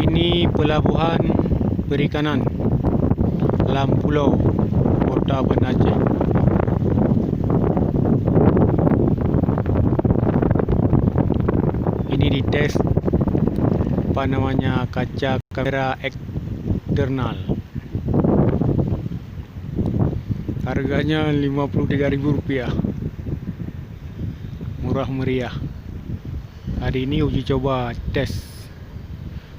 Ini pelabuhan perikanan Lampulo, kota Banda Aceh. Ini dites apa namanya kaca kamera eksternal. Harganya Rp53.000. Murah meriah. Hari ini uji coba tes.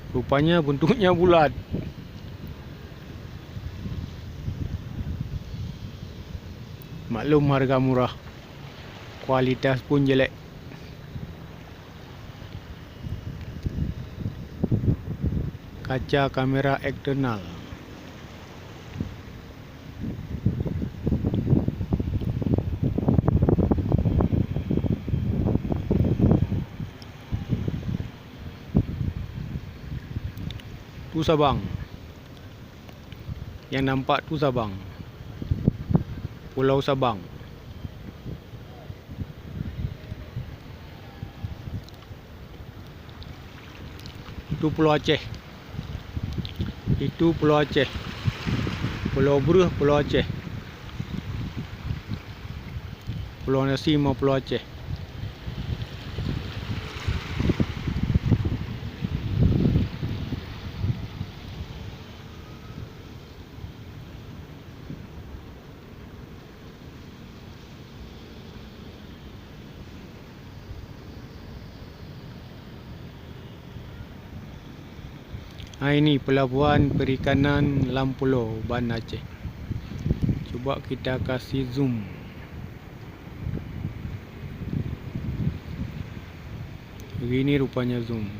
Rupanya bentuknya bulat. Maklum harga murah, kualitas pun jelek. Kaca kamera eksternal. Tu Sabang. Yang nampak tu Sabang. Pulau Sabang. Itu Pulau Aceh. Itu Pulau Aceh. Pulau Buruh, Pulau Aceh. Pulau Nasi mau Pulau Aceh. Ini pelabuhan perikanan Lampulo, Banda Aceh. Cuba kita kasih zoom. Begini rupanya zoom.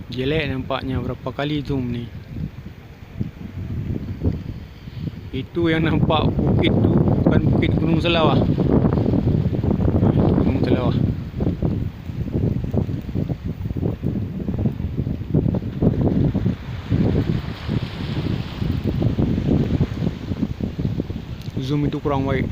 Jelek nampaknya, berapa kali zoom ni. Itu yang nampak bukit tu bukan bukit Gunung Selawah. Gunung Selawah. Zoom itu kurang baik.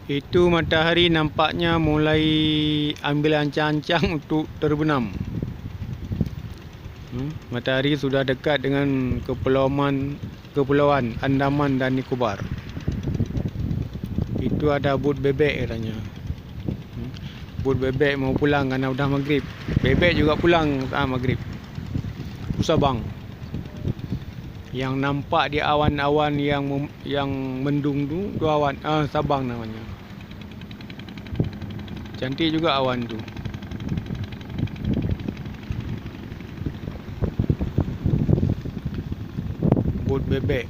Itu matahari nampaknya mulai ambil ancang-ancang untuk terbenam. Matahari sudah dekat dengan kepulauan Andaman dan Nicobar. Itu ada bot bebek katanya. Bot bebek mau pulang karena udah maghrib. Bebek juga pulang saat maghrib. Tu Sabang. Yang nampak di awan-awan yang mendung tu awan Sabang namanya. Cantik juga awan tu. Bot bebek.